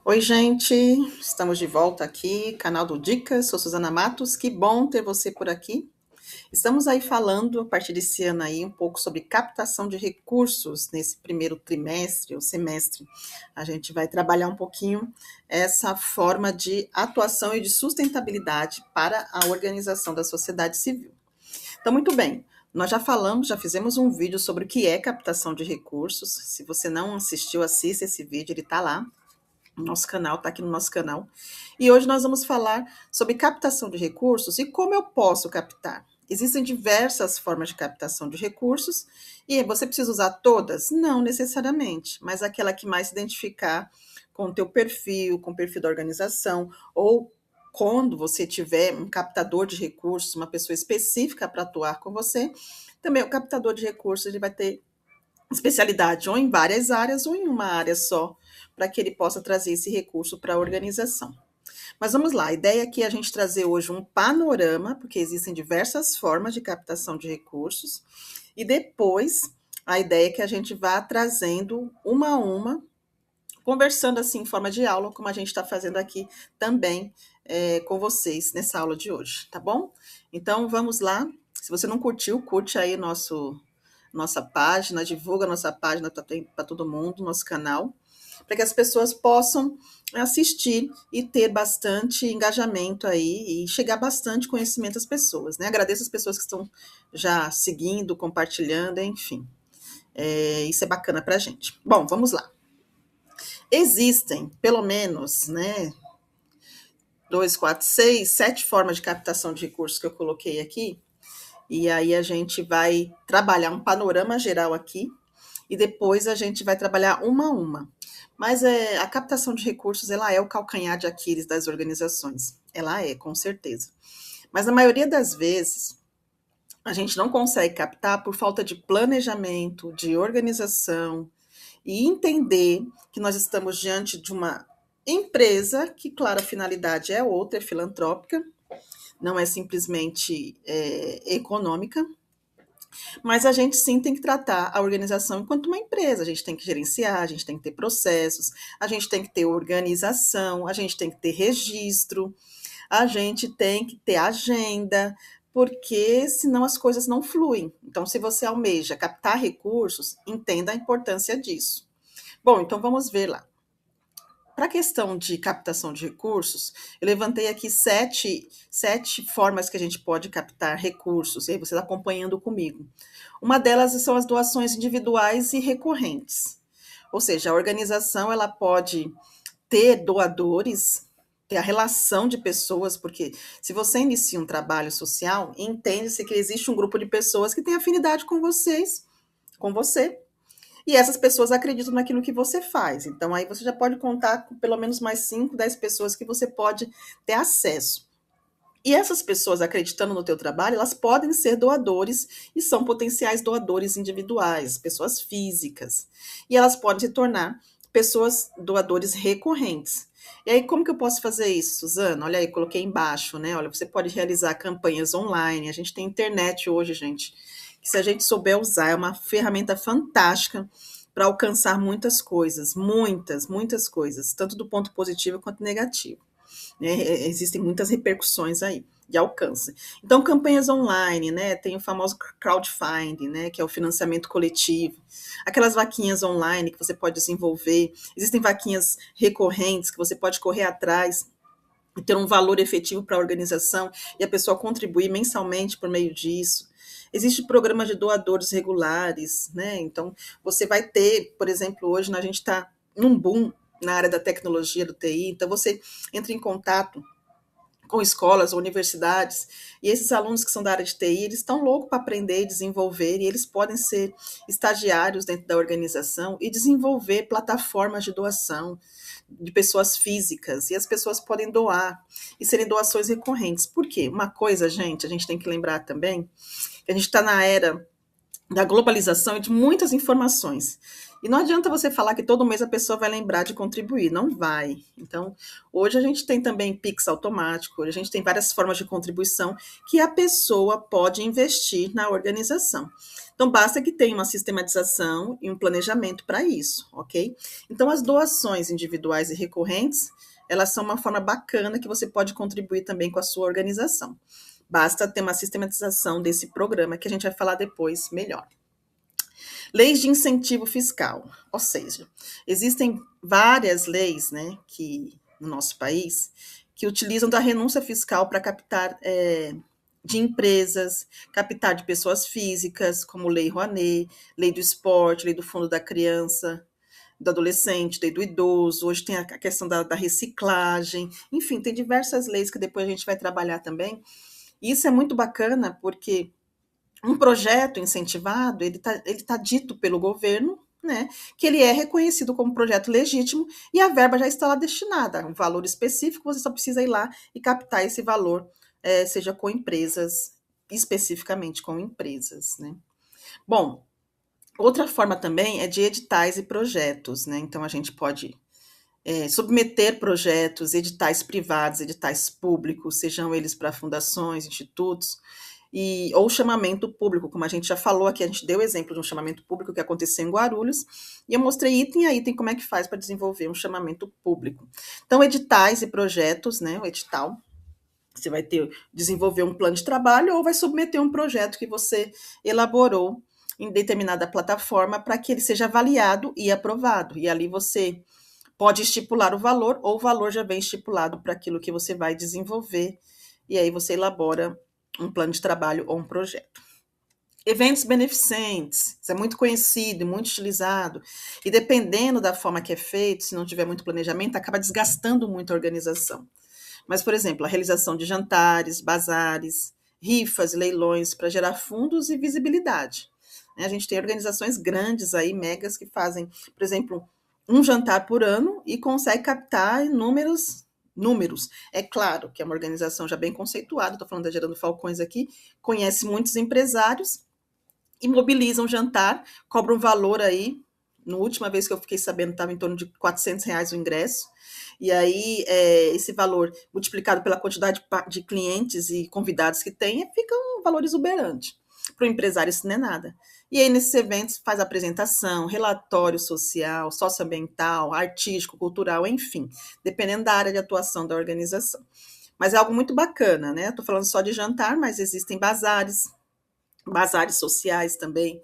Oi, gente, estamos de volta aqui, canal do Dicas, sou Suzana Matos, que bom ter você por aqui. Estamos aí falando, a partir desse ano aí, um pouco sobre captação de recursos nesse primeiro trimestre ou semestre. A gente vai trabalhar um pouquinho essa forma de atuação e de sustentabilidade para a organização da sociedade civil. Então, muito bem, nós já falamos, já fizemos um vídeo sobre o que é captação de recursos. Se você não assistiu, assista esse vídeo, ele está lá no nosso canal, está aqui no nosso canal. E hoje nós vamos falar sobre captação de recursos e como eu posso captar. Existem diversas formas de captação de recursos e você precisa usar todas? Não necessariamente, mas aquela que mais se identificar com o teu perfil, com o perfil da organização, ou quando você tiver um captador de recursos, uma pessoa específica para atuar com você, também o captador de recursos ele vai ter especialidade ou em várias áreas ou em uma área só, para que ele possa trazer esse recurso para a organização. Mas vamos lá, a ideia aqui é a gente trazer hoje um panorama, porque existem diversas formas de captação de recursos, e depois a ideia é que a gente vá trazendo uma a uma, conversando assim em forma de aula, como a gente está fazendo aqui também com vocês nessa aula de hoje, tá bom? Então vamos lá. Se você não curtiu, curte aí nossa página, divulga nossa página para todo mundo, nosso canal, para que as pessoas possam assistir e ter bastante engajamento aí e chegar bastante conhecimento às pessoas, né? Agradeço as pessoas que estão já seguindo, compartilhando, enfim. Isso é bacana para a gente. Bom, vamos lá. Existem, pelo menos, né, dois, quatro, seis, sete formas de captação de recursos que eu coloquei aqui, e aí a gente vai trabalhar um panorama geral aqui, e depois a gente vai trabalhar uma a uma. Mas a captação de recursos, ela é o calcanhar de Aquiles das organizações. Ela é, com certeza. Mas na maioria das vezes, a gente não consegue captar por falta de planejamento, de organização, e entender que nós estamos diante de uma empresa que, claro, a finalidade é outra, é filantrópica, não é simplesmente econômica, mas a gente sim tem que tratar a organização enquanto uma empresa. A gente tem que gerenciar, a gente tem que ter processos, a gente tem que ter organização, a gente tem que ter registro, a gente tem que ter agenda, porque senão as coisas não fluem. Então, se você almeja captar recursos, entenda a importância disso. Bom, então vamos ver lá. Para a questão de captação de recursos, eu levantei aqui sete formas que a gente pode captar recursos, e aí você está acompanhando comigo. Uma delas são as doações individuais e recorrentes. Ou seja, a organização ela pode ter doadores, ter a relação de pessoas, porque se você inicia um trabalho social, entende-se que existe um grupo de pessoas que tem afinidade com vocês, com você, e essas pessoas acreditam naquilo que você faz. Então, aí você já pode contar com pelo menos mais 5, 10 pessoas que você pode ter acesso. E essas pessoas acreditando no teu trabalho, elas podem ser doadores e são potenciais doadores individuais, pessoas físicas. E elas podem se tornar pessoas doadores recorrentes. E aí, como que eu posso fazer isso, Suzana? Olha aí, coloquei embaixo, né? Olha, você pode realizar campanhas online. A gente tem internet hoje, gente, que se a gente souber usar, é uma ferramenta fantástica para alcançar muitas coisas, muitas coisas, tanto do ponto positivo quanto negativo, né? Existem muitas repercussões aí de alcance. Então, campanhas online, né? Tem o famoso crowdfunding, né? Que é o financiamento coletivo. Aquelas vaquinhas online que você pode desenvolver. Existem vaquinhas recorrentes que você pode correr atrás e ter um valor efetivo para a organização e a pessoa contribuir mensalmente por meio disso. Existe programa de doadores regulares, né? Então, você vai ter, por exemplo, hoje a gente está num boom na área da tecnologia, do TI, então você entra em contato com escolas ou universidades, e esses alunos que são da área de TI, eles estão loucos para aprender e desenvolver, e eles podem ser estagiários dentro da organização e desenvolver plataformas de doação de pessoas físicas, e as pessoas podem doar, e serem doações recorrentes. Por quê? Uma coisa, gente, a gente tem que lembrar também, que a gente está na era da globalização e de muitas informações. E não adianta você falar que todo mês a pessoa vai lembrar de contribuir, não vai. Então, hoje a gente tem também Pix automático, hoje a gente tem várias formas de contribuição que a pessoa pode investir na organização. Então, basta que tenha uma sistematização e um planejamento para isso, ok? Então, as doações individuais e recorrentes, elas são uma forma bacana que você pode contribuir também com a sua organização. Basta ter uma sistematização desse programa, que a gente vai falar depois melhor. Leis de incentivo fiscal, ou seja, existem várias leis, né, que no nosso país, que utilizam da renúncia fiscal para captar de empresas, captar de pessoas físicas, como Lei Rouanet, Lei do Esporte, Lei do Fundo da Criança, do Adolescente, Lei do Idoso, hoje tem a questão da reciclagem, enfim, tem diversas leis que depois a gente vai trabalhar também. E isso é muito bacana porque um projeto incentivado, ele tá dito pelo governo, né, que ele é reconhecido como projeto legítimo e a verba já está lá destinada, um valor específico, você só precisa ir lá e captar esse valor, seja com empresas, especificamente com empresas, né. Bom, outra forma também é de editais e projetos, né, então a gente pode submeter projetos, editais privados, editais públicos, sejam eles para fundações, institutos, ou chamamento público, como a gente já falou aqui, a gente deu exemplo de um chamamento público que aconteceu em Guarulhos, e eu mostrei item a item como é que faz para desenvolver um chamamento público. Então, editais e projetos, né, o edital, você vai desenvolver um plano de trabalho ou vai submeter um projeto que você elaborou em determinada plataforma para que ele seja avaliado e aprovado. E ali você pode estipular o valor, ou o valor já vem estipulado para aquilo que você vai desenvolver, e aí você elabora um plano de trabalho ou um projeto. Eventos beneficentes, isso é muito conhecido e muito utilizado, e dependendo da forma que é feito, se não tiver muito planejamento, acaba desgastando muito a organização. Mas, por exemplo, a realização de jantares, bazares, rifas e leilões para gerar fundos e visibilidade. A gente tem organizações grandes aí, megas, que fazem, por exemplo, um jantar por ano e consegue captar inúmeros números. É claro que é uma organização já bem conceituada, estou falando da Gerando Falcões aqui, conhece muitos empresários e mobiliza um jantar, cobra um valor aí, na última vez que eu fiquei sabendo estava em torno de R$ 400 o ingresso, e aí esse valor multiplicado pela quantidade de clientes e convidados que tem, fica um valor exuberante. Para o empresário isso não é nada. E aí nesses eventos faz apresentação, relatório social, socioambiental, artístico, cultural, enfim, dependendo da área de atuação da organização. Mas é algo muito bacana, né? Estou falando só de jantar, mas existem bazares sociais também,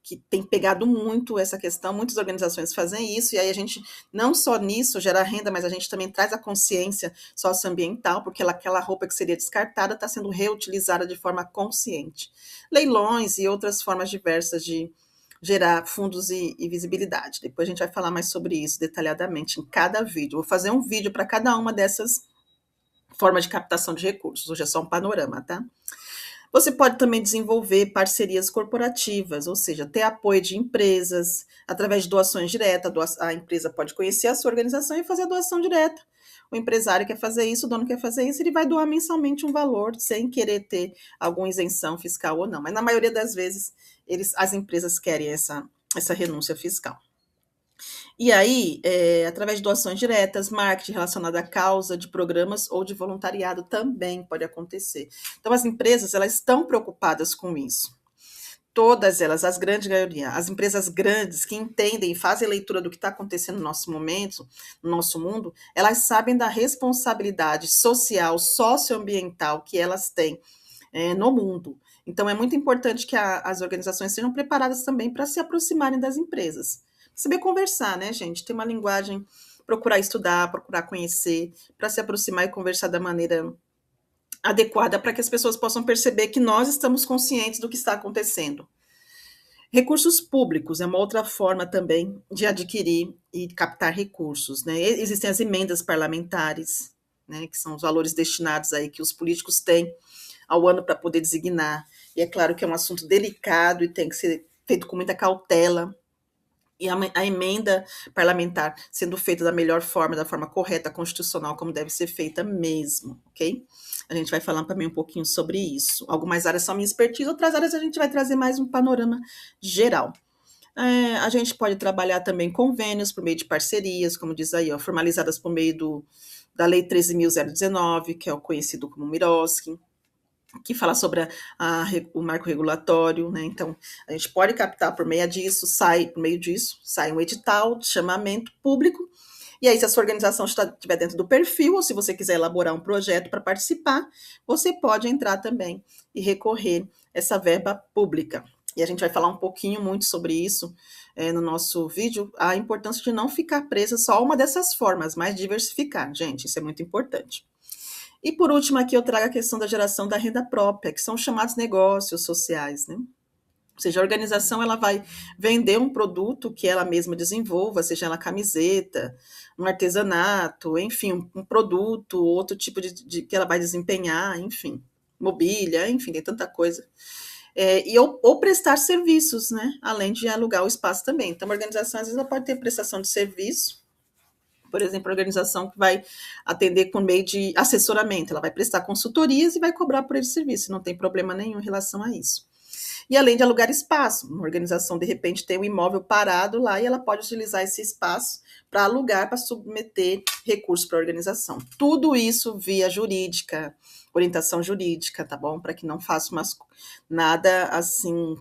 que tem pegado muito essa questão, muitas organizações fazem isso, e aí a gente, não só nisso, gera renda, mas a gente também traz a consciência socioambiental, porque aquela roupa que seria descartada está sendo reutilizada de forma consciente. Leilões e outras formas diversas de gerar fundos e visibilidade. Depois a gente vai falar mais sobre isso detalhadamente em cada vídeo. Vou fazer um vídeo para cada uma dessas formas de captação de recursos. Hoje é só um panorama, tá? Você pode também desenvolver parcerias corporativas, ou seja, ter apoio de empresas, através de doações diretas. A empresa pode conhecer a sua organização e fazer a doação direta. O empresário quer fazer isso, o dono quer fazer isso, ele vai doar mensalmente um valor, sem querer ter alguma isenção fiscal ou não. Mas na maioria das vezes, as empresas querem essa renúncia fiscal. E aí, através de doações diretas, marketing relacionado à causa de programas ou de voluntariado também pode acontecer. Então, as empresas, elas estão preocupadas com isso. Todas elas, as grandes maioria, as empresas grandes que entendem e fazem leitura do que está acontecendo no nosso momento, no nosso mundo, elas sabem da responsabilidade social, socioambiental que elas têm no mundo. Então, é muito importante que as organizações sejam preparadas também para se aproximarem das empresas. Saber conversar, né, gente? Ter uma linguagem, procurar estudar, procurar conhecer, para se aproximar e conversar da maneira adequada para que as pessoas possam perceber que nós estamos conscientes do que está acontecendo. Recursos públicos é uma outra forma também de adquirir e captar recursos, né? Existem as emendas parlamentares, né, que são os valores destinados aí que os políticos têm ao ano para poder designar. E é claro que é um assunto delicado e tem que ser feito com muita cautela. E a emenda parlamentar sendo feita da melhor forma, da forma correta, constitucional, como deve ser feita mesmo, ok? A gente vai falar também um pouquinho sobre isso. Algumas áreas são minha expertise, outras áreas a gente vai trazer mais um panorama geral. A gente pode trabalhar também convênios por meio de parcerias, como diz aí, ó, formalizadas por meio da Lei 13.019, que é o conhecido como Miroski, que fala sobre o marco regulatório, né? Então, a gente pode captar por meio disso, sai um edital de chamamento público, e aí, se a sua organização estiver dentro do perfil, ou se você quiser elaborar um projeto para participar, você pode entrar também e recorrer essa verba pública. E a gente vai falar um pouquinho muito sobre isso no nosso vídeo, a importância de não ficar presa só a uma dessas formas, mas diversificar, gente, isso é muito importante. E por último, aqui eu trago a questão da geração da renda própria, que são os chamados negócios sociais, né? Ou seja, a organização ela vai vender um produto que ela mesma desenvolva, seja ela camiseta, um artesanato, enfim, um produto, outro tipo de que ela vai desempenhar, enfim, mobília, enfim, tem tanta coisa. Ou prestar serviços, né? Além de alugar o espaço também. Então, a organização, às vezes, ela pode ter prestação de serviço, por exemplo, a organização que vai atender por meio de assessoramento, ela vai prestar consultorias e vai cobrar por esse serviço, não tem problema nenhum em relação a isso. E além de alugar espaço, uma organização de repente tem um imóvel parado lá e ela pode utilizar esse espaço para alugar, para submeter recursos para a organização. Tudo isso via jurídica, orientação jurídica, tá bom? Para que não faça nada assim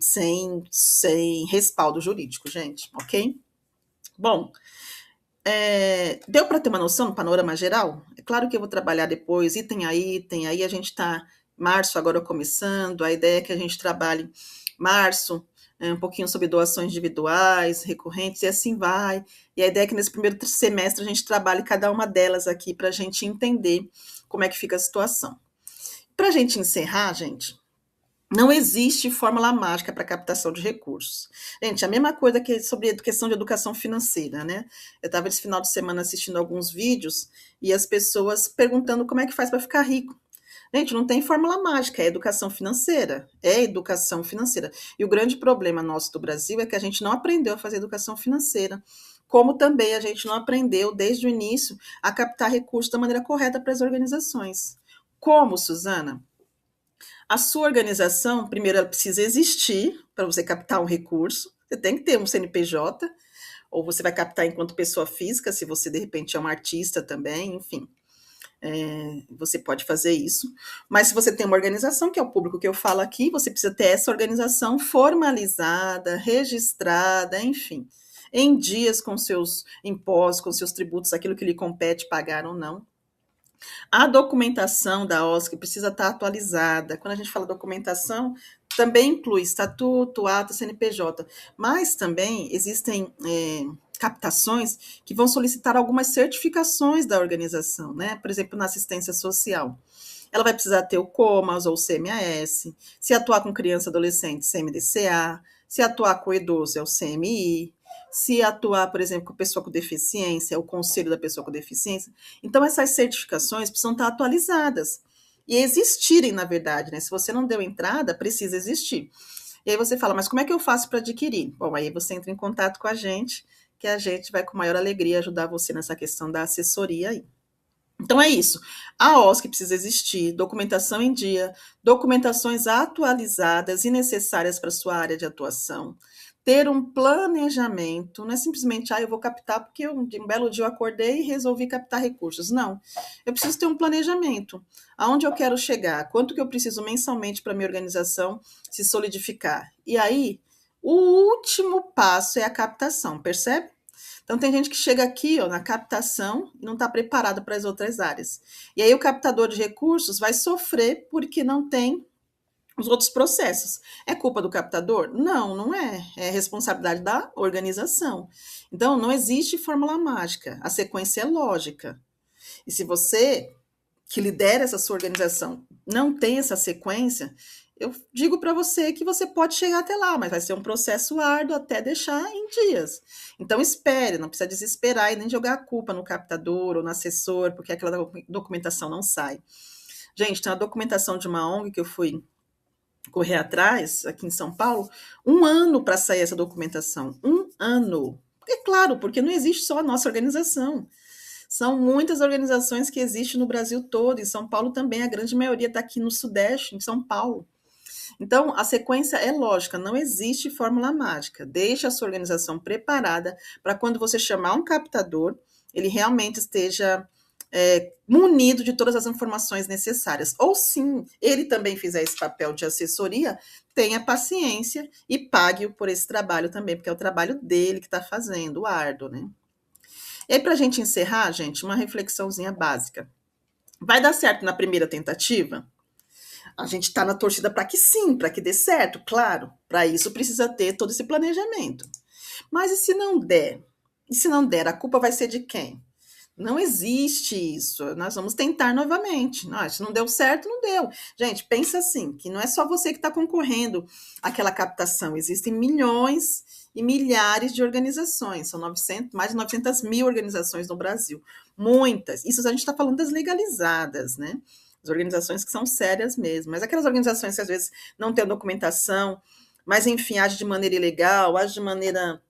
sem respaldo jurídico, gente, ok? Bom, deu para ter uma noção no panorama geral? É claro que eu vou trabalhar depois, item a item, aí a gente está março agora começando, a ideia é que a gente trabalhe março, um pouquinho sobre doações individuais, recorrentes, e assim vai. E a ideia é que nesse primeiro semestre a gente trabalhe cada uma delas aqui para a gente entender como é que fica a situação. Para a gente encerrar, gente, não existe fórmula mágica para captação de recursos. Gente, a mesma coisa que sobre questão de educação financeira, né? Eu estava esse final de semana assistindo alguns vídeos e as pessoas perguntando como é que faz para ficar rico. Gente, não tem fórmula mágica, é educação financeira. É educação financeira. E o grande problema nosso do Brasil é que a gente não aprendeu a fazer educação financeira. Como também a gente não aprendeu, desde o início, a captar recursos da maneira correta para as organizações. Como, Suzana? A sua organização, primeiro, ela precisa existir para você captar um recurso. Você tem que ter um CNPJ, ou você vai captar enquanto pessoa física, se você de repente é um artista também, enfim. Você pode fazer isso. Mas se você tem uma organização, que é o público que eu falo aqui, você precisa ter essa organização formalizada, registrada, enfim, em dias com seus impostos, com seus tributos, aquilo que lhe compete pagar ou não. A documentação da OSC precisa estar atualizada. Quando a gente fala documentação, também inclui estatuto, ata, CNPJ, mas também existem captações que vão solicitar algumas certificações da organização, né? Por exemplo, na assistência social. Ela vai precisar ter o COMAS ou o CMAS, se atuar com criança e adolescente, CMDCA, se atuar com idoso, é o CMI, se atuar, por exemplo, com pessoa com deficiência, é o Conselho da Pessoa com Deficiência. Então, essas certificações precisam estar atualizadas e existirem, na verdade, né? Se você não deu entrada, precisa existir. E aí você fala, mas como é que eu faço para adquirir? Bom, aí você entra em contato com a gente, que a gente vai com maior alegria ajudar você nessa questão da assessoria aí. Então é isso. A OSC precisa existir, documentação em dia, documentações atualizadas e necessárias para sua área de atuação, ter um planejamento, não é simplesmente, eu vou captar porque um belo dia eu acordei e resolvi captar recursos. Não, eu preciso ter um planejamento. Aonde eu quero chegar? Quanto que eu preciso mensalmente para minha organização se solidificar? E aí, o último passo é a captação, percebe? Então, tem gente que chega aqui na captação e não está preparado para as outras áreas. E aí, o captador de recursos vai sofrer porque não tem os outros processos. É culpa do captador? Não, não é. É responsabilidade da organização. Então, não existe fórmula mágica. A sequência é lógica. E se você, que lidera essa sua organização, não tem essa sequência, eu digo para você que você pode chegar até lá, mas vai ser um processo árduo até deixar em dias. Então, espere, não precisa desesperar e nem jogar a culpa no captador ou no assessor, porque aquela documentação não sai. Gente, tem uma documentação de uma ONG que eu fui correr atrás, aqui em São Paulo, 1 ano para sair essa documentação. 1 ano. É claro, porque não existe só a nossa organização. São muitas organizações que existem no Brasil todo, em São Paulo também, a grande maioria está aqui no Sudeste, em São Paulo. Então, a sequência é lógica, não existe fórmula mágica. Deixe a sua organização preparada para quando você chamar um captador, ele realmente esteja munido de todas as informações necessárias. Ou sim, ele também fizer esse papel de assessoria, tenha paciência e pague-o por esse trabalho também, porque é o trabalho dele que está fazendo, o árduo, né? E aí, para a gente encerrar, gente, uma reflexãozinha básica. Vai dar certo na primeira tentativa? A gente está na torcida para que sim, para que dê certo, claro. Para isso precisa ter todo esse planejamento. Mas e se não der? E se não der, a culpa vai ser de quem? Não existe isso. Nós vamos tentar novamente. Não, se não deu certo, não deu. Gente, pensa assim, que não é só você que está concorrendo àquela captação. Existem milhões e milhares de organizações. São 900, mais de 900 mil organizações no Brasil. Muitas. Isso a gente está falando das legalizadas, né? As organizações que são sérias mesmo. Mas aquelas organizações que às vezes não têm documentação, mas enfim, agem de maneira ilegal, agem de maneira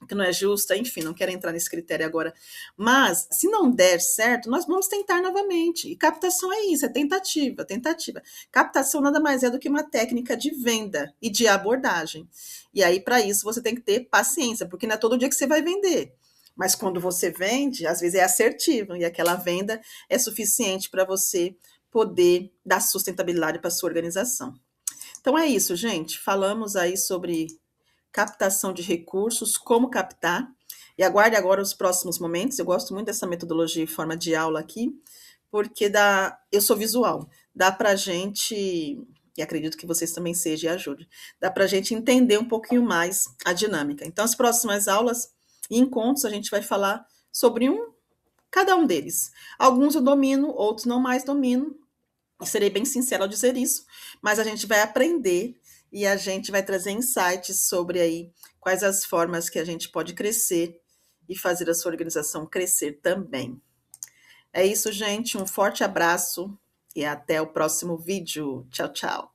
que não é justa, enfim, não quero entrar nesse critério agora. Mas, se não der certo, nós vamos tentar novamente. E captação é isso, é tentativa, tentativa. Captação nada mais é do que uma técnica de venda e de abordagem. E aí, para isso, você tem que ter paciência, porque não é todo dia que você vai vender. Mas quando você vende, às vezes é assertivo, e aquela venda é suficiente para você poder dar sustentabilidade para sua organização. Então é isso, gente. Falamos aí sobre captação de recursos, como captar. E aguarde agora os próximos momentos. Eu gosto muito dessa metodologia em forma de aula aqui, porque eu sou visual, dá para a gente, e acredito que vocês também sejam e ajudem, dá para a gente entender um pouquinho mais a dinâmica. Então, as próximas aulas e encontros a gente vai falar sobre cada um deles. Alguns eu domino, outros não mais domino, e serei bem sincera ao dizer isso, mas a gente vai aprender e a gente vai trazer insights sobre aí quais as formas que a gente pode crescer e fazer a sua organização crescer também. É isso, gente. Um forte abraço e até o próximo vídeo. Tchau, tchau.